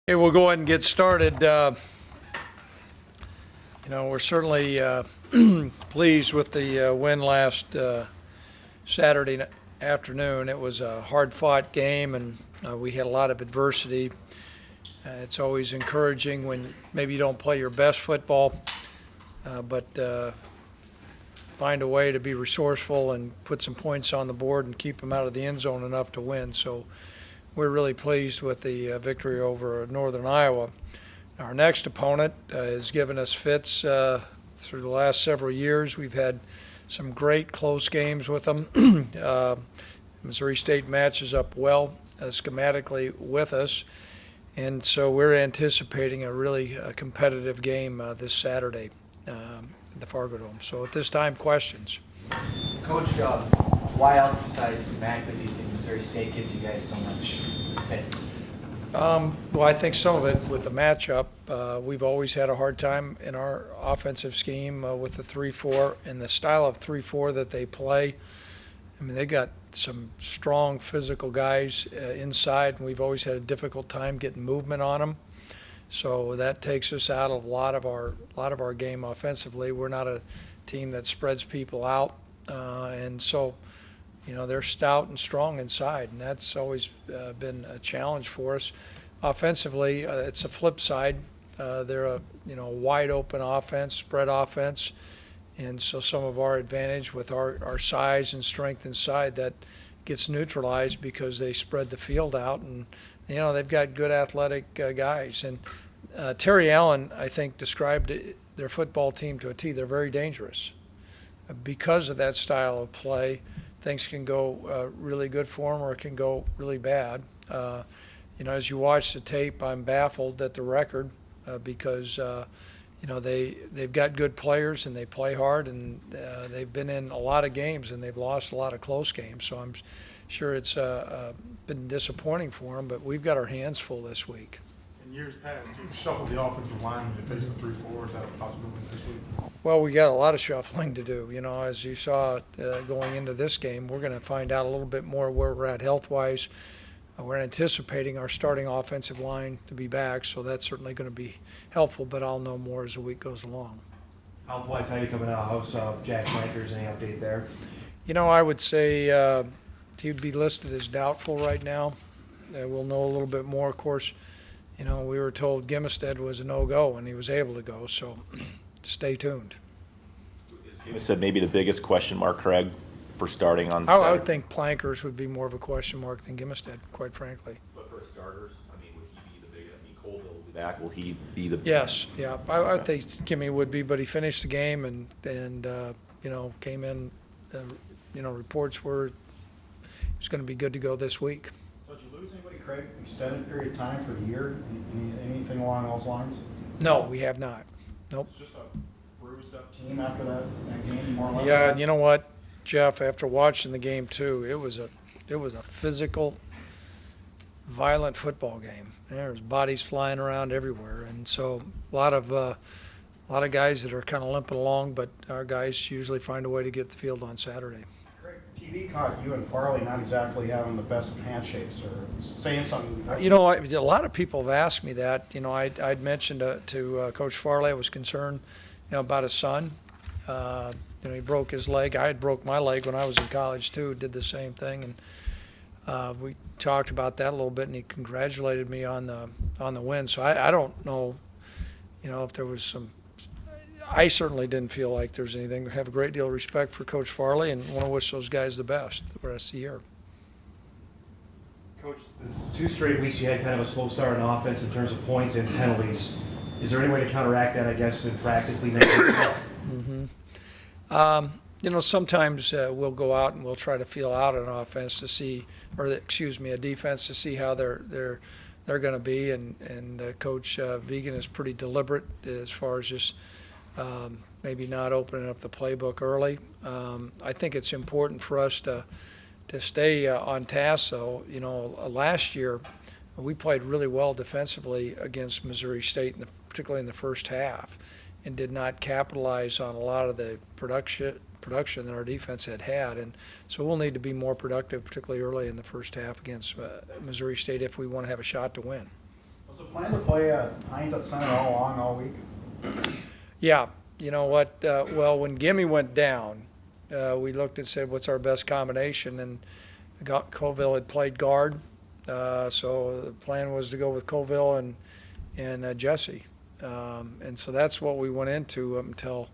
Okay, we'll go ahead and get started. We're certainly pleased with the win last Saturday afternoon. It was a hard-fought game, and we had a lot of adversity. It's always encouraging when maybe you don't play your best football, but find a way to be resourceful and put some points on the board and keep them out of the end zone enough to win. So we're really pleased with the victory over Northern Iowa. Our next opponent has given us fits through the last several years. We've had some great close games with them. Missouri State matches up well schematically with us, and so we're anticipating a really competitive game this Saturday at the Fargo Dome. So at this time, questions. Coach, why else besides schematically do you think Missouri State gives you guys so much fits? Well, I think some of it with the matchup. We've always had a hard time in our offensive scheme with the 3-4 and the style of 3-4 that they play. I mean, they got some strong physical guys inside, and we've always had a difficult time getting movement on them. So that takes us out of a lot of our game offensively. We're not a team that spreads people out, and so they're stout and strong inside, and that's always been a challenge for us. Offensively, it's a flip side. They're a wide open offense, spread offense, and so some of our advantage with our size and strength inside that gets neutralized because they spread the field out, and they've got good athletic guys. And Terry Allen, I think, described their football team to a T. They're very dangerous because of that style of play. Things can go really good for them, or it can go really bad. As you watch the tape, I'm baffled at the record because they've got good players and they play hard, and they've been in a lot of games and they've lost a lot of close games. So I'm sure it's been disappointing for them, but we've got our hands full this week. In years past, you've shuffled the offensive line when they face the 3-4. Is that a possibility this week? Well, we got a lot of shuffling to do. As you saw going into this game, we're going to find out a little bit more where we're at health-wise. We're anticipating our starting offensive line to be back, so that's certainly going to be helpful, but I'll know more as the week goes along. Health-wise, how are you coming out? How's Jack Flankers? Any update there? I would say he'd be listed as doubtful right now. We'll know a little bit more. Of course, we were told Gimstead was a no-go, and he was able to go, so stay tuned. You said maybe the biggest question mark, Craig, for starting on Saturday. I would think Plankers would be more of a question mark than Gimstead, quite frankly. But for starters, would he be the big? Colville will be back. Will he be the? Yes, yeah. I think Kimmy would be, but he finished the game and came in. Reports were he was going to be good to go this week. So did you lose anybody, Craig? Extended period of time for the year? Anything along those lines? No, we have not. Nope. It's just a bruised up team after that game, more or less. Yeah, and you know what, Jeff? After watching the game too, it was a physical, violent football game. There's bodies flying around everywhere, and so a lot of guys that are kind of limping along, but our guys usually find a way to get the field on Saturday. Craig, TV caught you and Farley not exactly having the best of handshakes or saying something. A lot of people have asked me that. I'd mentioned to Coach Farley I was concerned, about his son. He broke his leg. I had broke my leg when I was in college too. Did the same thing, and we talked about that a little bit. And he congratulated me on the win. So I don't know, if there was some. I certainly didn't feel like there's anything. I have a great deal of respect for Coach Farley and want to wish those guys the best the rest of the year. Coach, this is 2 straight weeks you had kind of a slow start on offense in terms of points and penalties. Is there any way to counteract that, I guess, in practice leading up to Sometimes we'll go out and we'll try to feel out an offense to see, a defense to see how they're going to be. And Coach Vegan is pretty deliberate as far as just maybe not opening up the playbook early. I think it's important for us to stay on task. So, last year we played really well defensively against Missouri State, particularly in the first half, and did not capitalize on a lot of the production that our defense had. And so we'll need to be more productive, particularly early in the first half against Missouri State if we want to have a shot to win. Was the plan to play Hines at center all along, all week? Yeah, you know what, well, when Gimme went down, we looked and said, what's our best combination? And Colville had played guard, so the plan was to go with Colville and Jesse. And so that's what we went into until,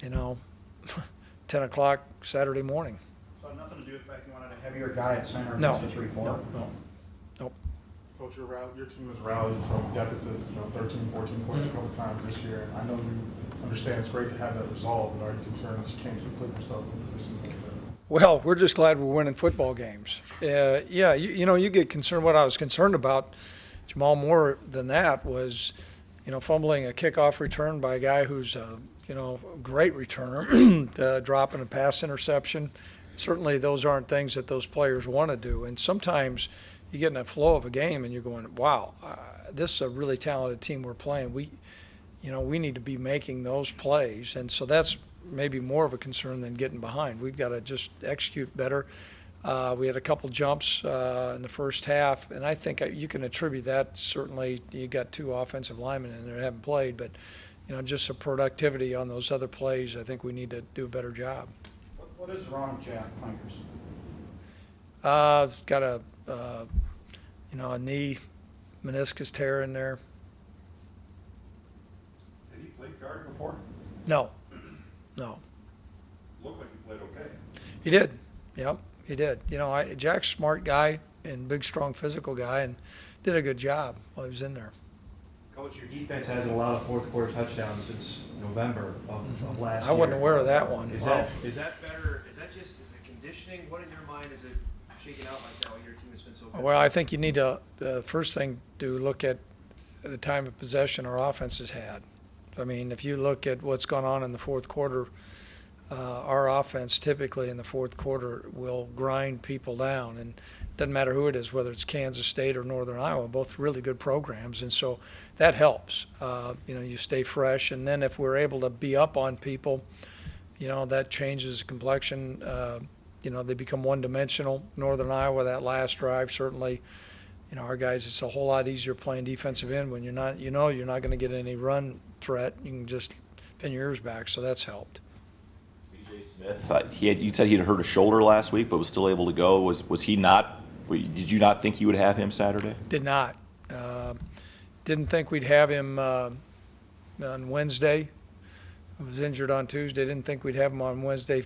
10 o'clock Saturday morning. So it had nothing to do with the fact you wanted a heavier guy at center No, against the 3-4? no. Coach, your team has rallied from deficits, 13, 14 points a couple times this year. I know you understand it's great to have that resolved, but are you concerned that you can't keep putting yourself in positions like that? Well, we're just glad we're winning football games. Yeah, you get concerned. What I was concerned about, Jamal, more than that was, fumbling a kickoff return by a guy who's a great returner, dropping a pass interception. Certainly those aren't things that those players want to do. And sometimes you get in a flow of a game and you're going, wow, this is a really talented team we're playing. We need to be making those plays. And so that's maybe more of a concern than getting behind. We've got to just execute better. We had a couple jumps in the first half, and I think you can attribute that. Certainly you got two offensive linemen in there that haven't played, but just the productivity on those other plays, I think we need to do a better job. What is wrong with Jack Plankers? Got a knee meniscus tear in there. Did he play guard before? No. Looked like he played okay. He did. Yep, he did. Jack's a smart guy and big, strong, physical guy, and did a good job while he was in there. Coach, your defense hasn't allowed a fourth quarter touchdown since November of last year. I wasn't aware of that one. Is Wow. that better? Is it conditioning? What in your mind is it shaking out like that while your team has been so good? Well, I think you need to, the first thing to look at the time of possession our offense has had. I mean, if you look at what's gone on in the fourth quarter, our offense typically in the fourth quarter will grind people down. And it doesn't matter who it is, whether it's Kansas State or Northern Iowa, both really good programs. And so that helps. You stay fresh. And then if we're able to be up on people, that changes the complexion. They become one-dimensional. Northern Iowa, that last drive, certainly, our guys, it's a whole lot easier playing defensive end when you're not going to get any run threat. You can just pin your ears back, so that's helped. CJ Smith, you said he had hurt a shoulder last week, but was still able to go. Was he not? Did you not think you would have him Saturday? Did not. Didn't think we'd have him on Wednesday. I was injured on Tuesday. Didn't think we'd have him on Wednesday.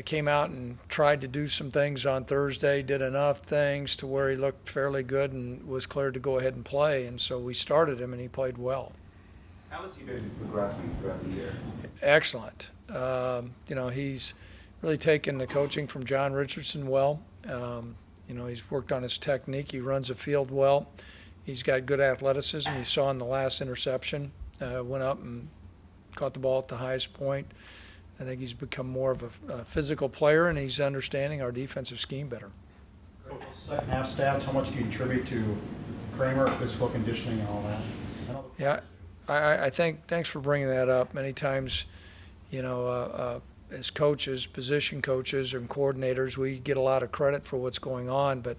Came out and tried to do some things on Thursday, did enough things to where he looked fairly good and was cleared to go ahead and play. And so we started him, and he played well. How has he been progressing throughout the year? Excellent. He's really taken the coaching from John Richardson well. He's worked on his technique. He runs the field well. He's got good athleticism. You saw in the last interception, went up and caught the ball at the highest point. I think he's become more of a physical player, and he's understanding our defensive scheme better. Second half stats, how much do you attribute to Kramer, physical conditioning and all that? Yeah, I think, thanks for bringing that up. Many times, as coaches, position coaches and coordinators, we get a lot of credit for what's going on, but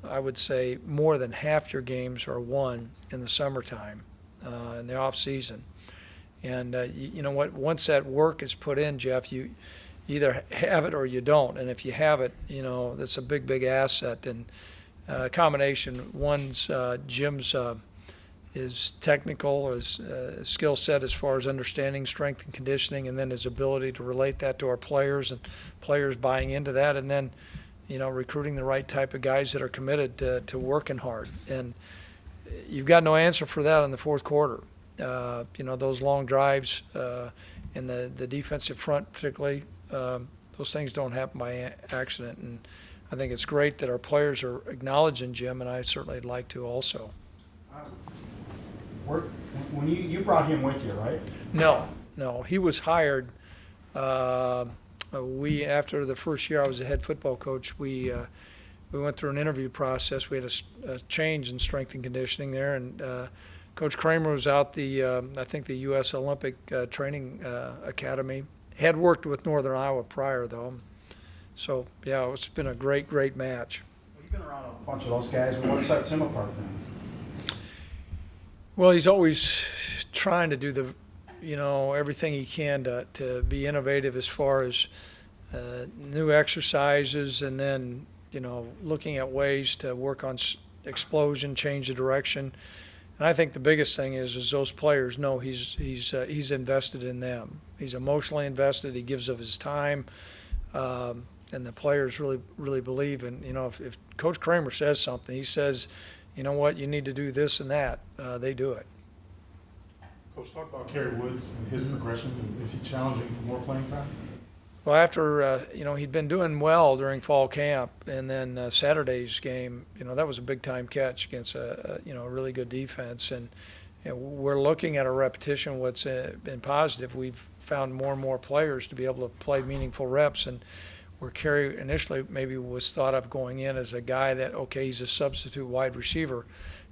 I would say more than half your games are won in the summertime, in the off season. And you know what? Once that work is put in, Jeff, you either have it or you don't. And if you have it, that's a big, big asset. And combination, one's Jim's his technical, his skill set as far as understanding strength and conditioning, and then his ability to relate that to our players and players buying into that, and then recruiting the right type of guys that are committed to working hard. And you've got no answer for that in the fourth quarter. Those long drives in the defensive front particularly, those things don't happen by accident. And I think it's great that our players are acknowledging Jim, and I certainly would like to also. When you brought him with you, right? No, he was hired. After the first year I was a head football coach, we went through an interview process. We had a change in strength and conditioning there, and Coach Kramer was out I think the U.S. Olympic Training Academy. Had worked with Northern Iowa prior, though. So, yeah, it's been a great, great match. You've been around a bunch of those guys. What sets him apart then? Well, he's always trying to do everything he can to be innovative as far as new exercises, and then, looking at ways to work on explosion, change the direction. And I think the biggest thing is those players know he's invested in them. He's emotionally invested. He gives of his time, and the players really believe. And if Coach Kramer says something, he says, you know what, you need to do this and that. They do it. Coach, talk about Kerry Woods and his progression. Is he challenging for more playing time? Well, after he'd been doing well during fall camp, and then Saturday's game, that was a big time catch against a really good defense, and we're looking at a repetition. What's been positive, we've found more and more players to be able to play meaningful reps, and where Kerry initially maybe was thought of going in as a guy that, okay, he's a substitute wide receiver.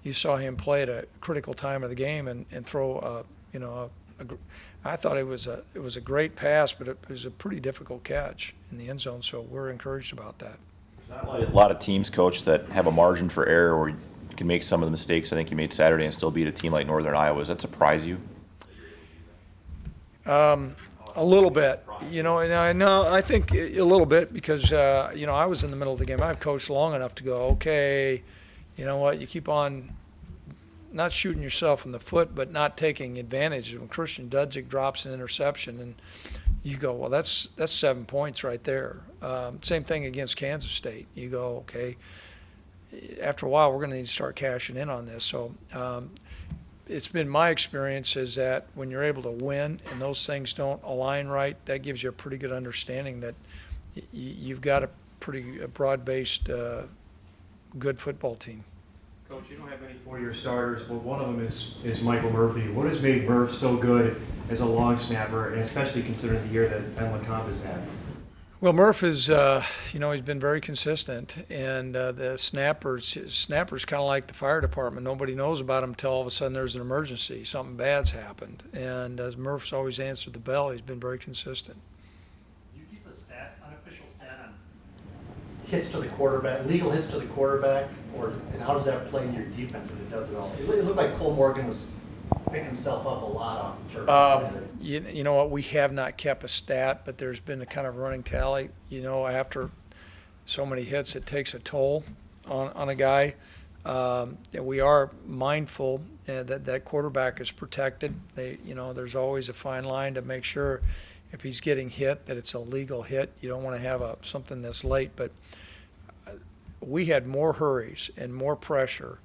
You saw him play at a critical time of the game and throw I thought it was a great pass, but it was a pretty difficult catch in the end zone, so we're encouraged about that. There's not a lot of teams, Coach, that have a margin for error where you can make some of the mistakes I think you made Saturday and still beat a team like Northern Iowa. Does that surprise you? A little bit, and I think a little bit because, I was in the middle of the game. I've coached long enough to go, okay, you know what, you keep on not shooting yourself in the foot, but not taking advantage. When Christian Dudzik drops an interception, and you go, well, that's 7 points right there. Same thing against Kansas State. You go, okay, after a while, we're going to need to start cashing in on this. So it's been my experience is that when you're able to win and those things don't align right, that gives you a pretty good understanding that you've got a pretty broad-based, good football team. Coach, you don't have many four-year starters, but one of them is Michael Murphy. What has made Murph so good as a long snapper, and especially considering the year that Emlyn Comp has had? Well, Murph is, he's been very consistent, and the snapper's kind of like the fire department. Nobody knows about him until all of a sudden there's an emergency. Something bad's happened. And as Murph's always answered the bell, he's been very consistent. Do you keep a unofficial stat on hits to the quarterback, legal hits to the quarterback, and how does that play in your defense if it does it all? It looked like Cole Morgan was picking himself up a lot off the turf on Saturday. You know what? We have not kept a stat, but there's been a kind of running tally. After so many hits, it takes a toll on a guy. We are mindful that quarterback is protected. There's always a fine line to make sure if he's getting hit that it's a legal hit. You don't want to have something that's late, but we had more hurries and more pressure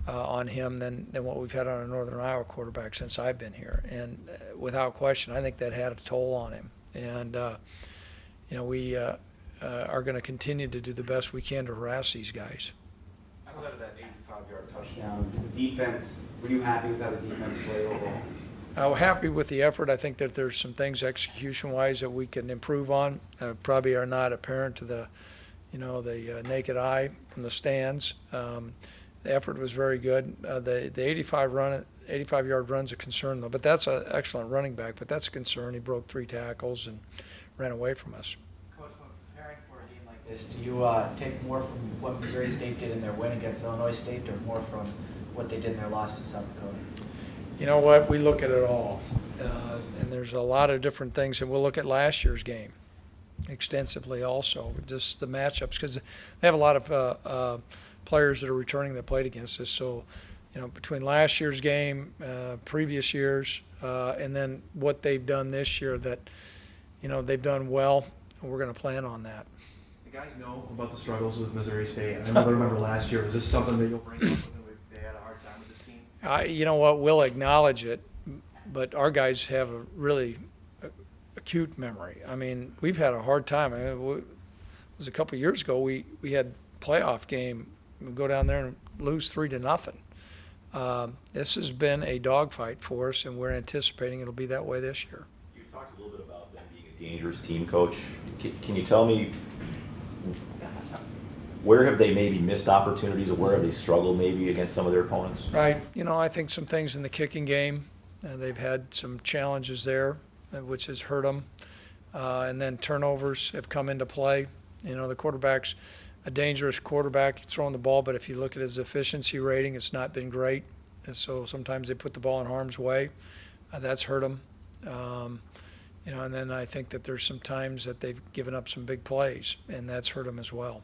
on him than what we've had on a Northern Iowa quarterback since I've been here. And without question, I think that had a toll on him. And, we are going to continue to do the best we can to harass these guys. Outside of that 85-yard touchdown, the defense, were you happy with how the defense played overall? I'm happy with the effort. I think that there's some things execution-wise that we can improve on. Probably are not apparent to the naked eye from the stands. The effort was very good. The 85-yard run's a concern, though. But that's an excellent running back. But that's a concern. He broke 3 tackles and ran away from us. Coach, when preparing for a game like this, do you take more from what Missouri State did in their win against Illinois State, or more from what they did in their loss to South Dakota? You know what? We look at it all. And there's a lot of different things. And we'll look at last year's game extensively also, just the matchups, because they have a lot of players that are returning that played against us. So, between last year's game, previous years, and then what they've done this year that, they've done well, and we're going to plan on that. The guys know about the struggles with Missouri State. I remember last year. Was this something that you'll bring up with they had a hard time with this team? You know what? We'll acknowledge it, but our guys have a really acute memory. I mean, we've had a hard time. It was a couple of years ago. We had playoff game. We go down there and lose 3-0. This has been a dogfight for us, and we're anticipating it'll be that way this year. You talked a little bit about them being a dangerous team, Coach. Can you tell me where have they maybe missed opportunities, or where have they struggled maybe against some of their opponents? Right. I think some things in the kicking game, they've had some challenges there, which has hurt them. And then turnovers have come into play. The quarterbacks a dangerous quarterback throwing the ball, but if you look at his efficiency rating, it's not been great. And so sometimes they put the ball in harm's way. That's hurt him. And then I think that there's some times that they've given up some big plays, and that's hurt him as well.